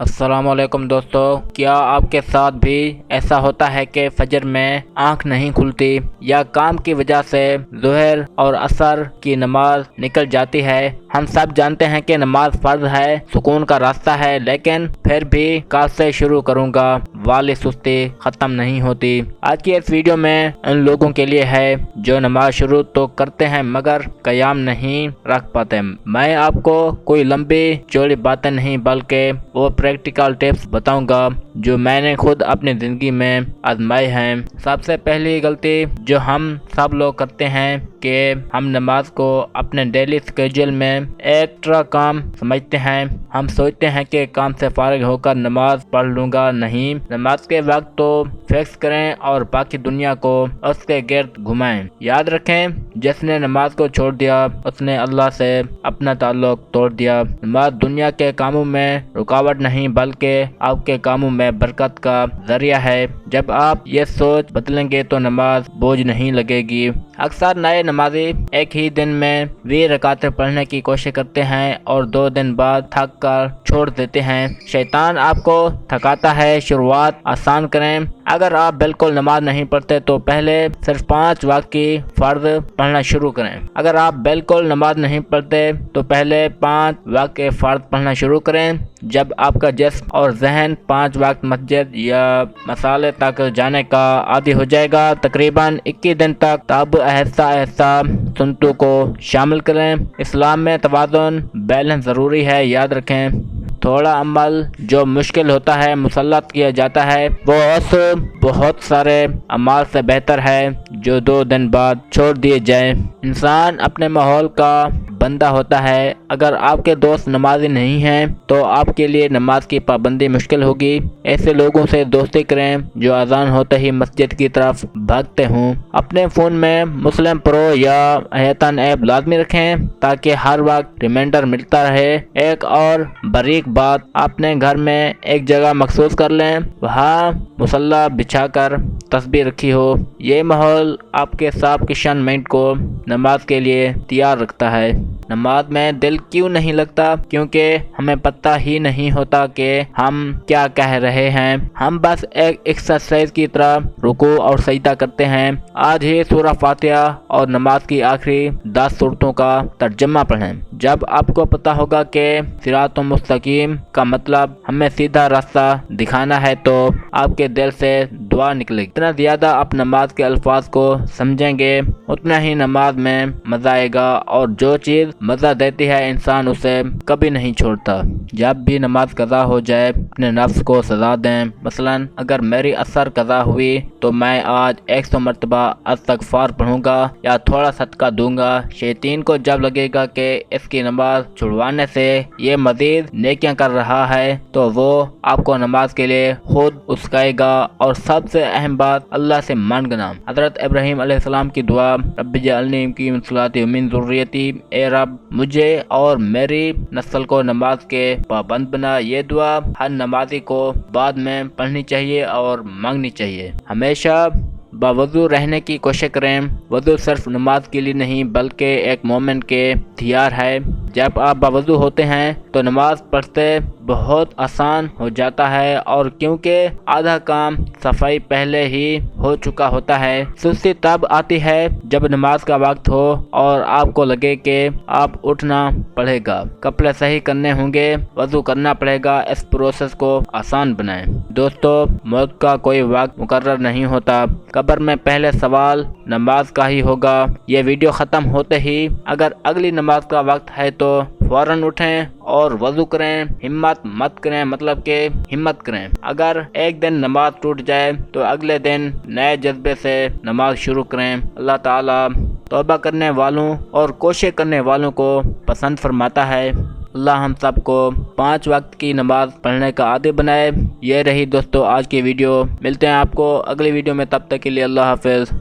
السلام علیکم دوستو، کیا آپ کے ساتھ بھی ایسا ہوتا ہے کہ فجر میں آنکھ نہیں کھلتی یا کام کی وجہ سے ظہر اور عصر کی نماز نکل جاتی ہے؟ ہم سب جانتے ہیں کہ نماز فرض ہے، سکون کا راستہ ہے، لیکن پھر بھی کل سے شروع کروں گا والی سستی ختم نہیں ہوتی۔ آج کی اس ویڈیو میں ان لوگوں کے لیے ہے جو نماز شروع تو کرتے ہیں مگر قیام نہیں رکھ پاتے۔ میں آپ کو کوئی لمبی چوڑی باتیں نہیں بلکہ وہ پریکٹیکل ٹپس بتاؤں گا جو میں نے خود اپنی زندگی میں آزمائے ہیں۔ سب سے پہلی غلطی جو ہم سب لوگ کرتے ہیں کہ ہم نماز کو اپنے ڈیلی اسکیڈول میں ایکسٹرا کام سمجھتے ہیں۔ ہم سوچتے ہیں کہ کام سے فارغ ہو کر نماز پڑھ لوں گا، نہیں، نماز کے وقت تو فکس کریں اور باقی دنیا کو اس کے گرد گھمائیں۔ یاد رکھیں، جس نے نماز کو چھوڑ دیا اس نے اللہ سے اپنا تعلق توڑ دیا۔ نماز دنیا کے کاموں میں رکاوٹ نہیں بلکہ آپ کے کاموں میں برکت کا ذریعہ ہے۔ جب آپ یہ سوچ بدلیں گے تو نماز بوجھ نہیں لگے گی۔ اکثر نئے نمازی ایک ہی دن میں 20 رکعتیں پڑھنے کی کوشش کرتے ہیں اور 2 دن بعد تھک کر چھوڑ دیتے ہیں۔ شیطان آپ کو تھکاتا ہے۔ شروعات آسان کریں۔ اگر آپ بالکل نماز نہیں پڑھتے تو پہلے صرف 5 وقت کی فرض پڑھنا شروع کریں۔ اگر آپ بالکل نماز نہیں پڑھتے تو پہلے 5 وقت کے فرض پڑھنا شروع کریں۔ جب آپ کا جسم اور ذہن 5 وقت مسجد یا مسالے تک جانے کا عادی ہو جائے گا، تقریباً 21 دن تک، تب آہستہ آہستہ سنتوں کو شامل کریں۔ اسلام میں توازن، بیلنس ضروری ہے۔ یاد رکھیں، تھوڑا عمل جو مشکل ہوتا ہے مسلط کیا جاتا ہے، وہ اس بہت سارے اعمال سے بہتر ہے جو 2 دن بعد چھوڑ دیے جائیں۔ انسان اپنے ماحول کا بندہ ہوتا ہے۔ اگر آپ کے دوست نمازی نہیں ہیں تو آپ کے لیے نماز کی پابندی مشکل ہوگی۔ ایسے لوگوں سے دوستی کریں جو اذان ہوتے ہی مسجد کی طرف بھاگتے ہوں۔ اپنے فون میں مسلم پرو یا ایتھن ایپ لازمی رکھیں تاکہ ہر وقت ریمائنڈر ملتا رہے۔ ایک اور باریک بات، اپنے گھر میں ایک جگہ مخصوص کر لیں، وہاں مصلی بچھا کر تسبیح رکھی ہو۔ یہ ماحول آپ کے سب کشن مائنڈ کو نماز کے لیے تیار رکھتا ہے۔ نماز میں دل کیوں نہیں لگتا؟ کیونکہ ہمیں پتہ ہی نہیں ہوتا کہ ہم کیا کہہ رہے ہیں۔ ہم بس ایک ایکسرسائز کی طرح رکوع اور سجدہ کرتے ہیں۔ آج ہی سورہ فاتحہ اور نماز کی آخری 10 صورتوں کا ترجمہ پڑھیں۔ جب آپ کو پتہ ہوگا کہ صراط مستقیم کا مطلب ہمیں سیدھا راستہ دکھانا ہے تو آپ کے دل سے دعا نکلے گی۔ جتنا زیادہ آپ نماز کے الفاظ کو سمجھیں گے اتنا ہی نماز میں مزہ آئے گا، اور جو چیز مزہ دیتی ہے انسان اسے کبھی نہیں چھوڑتا۔ جب بھی نماز قضا ہو جائے اپنے نفس کو سزا دیں۔ مثلا اگر میری عصر قضا ہوئی تو میں آج 100 مرتبہ استغفار پڑھوں گا یا تھوڑا صدقہ دوں گا۔ شیطان کو جب لگے گا کہ اس کی نماز چھڑوانے سے یہ مزید نیکیاں کر رہا ہے تو وہ آپ کو نماز کے لیے خود اکسائے گا۔ اور سب سے اہم بات، اللہ سے مانگنا۔ حضرت ابراہیم علیہ السلام کی دعا، رب اجعلنی مقیم الصلاۃ ومن ذریتی، اے رب مجھے اور میری نسل کو نماز کے پابند بنا۔ یہ دعا ہر نمازی کو بعد میں پڑھنی چاہیے اور مانگنی چاہیے۔ ہمیشہ باوضو رہنے کی کوشش کریں۔ وضو صرف نماز کے لیے نہیں بلکہ ایک مومن کے ہتھیار ہے۔ جب آپ باوضو ہوتے ہیں تو نماز پڑھتے بہت آسان ہو جاتا ہے، اور کیونکہ آدھا کام صفائی پہلے ہی ہو چکا ہوتا ہے۔ سستی تب آتی ہے جب نماز کا وقت ہو اور آپ کو لگے کہ آپ اٹھنا پڑے گا، کپڑے صحیح کرنے ہوں گے، وضو کرنا پڑے گا۔ اس پروسیس کو آسان بنائیں۔ دوستو، موت کا کوئی وقت مقرر نہیں ہوتا۔ قبر میں پہلے سوال نماز کا ہی ہوگا۔ یہ ویڈیو ختم ہوتے ہی اگر اگلی نماز کا وقت ہے تو فوراً اٹھیں اور وضو کریں۔ ہمت مت کریں، مطلب کہ ہمت کریں۔ اگر ایک دن نماز ٹوٹ جائے تو اگلے دن نئے جذبے سے نماز شروع کریں۔ اللہ تعالیٰ توبہ کرنے والوں اور کوشش کرنے والوں کو پسند فرماتا ہے۔ اللہ ہم سب کو 5 وقت کی نماز پڑھنے کا عادی بنائے۔ یہ رہی دوستو آج کی ویڈیو۔ ملتے ہیں آپ کو اگلی ویڈیو میں، تب تک کے لیے اللہ حافظ۔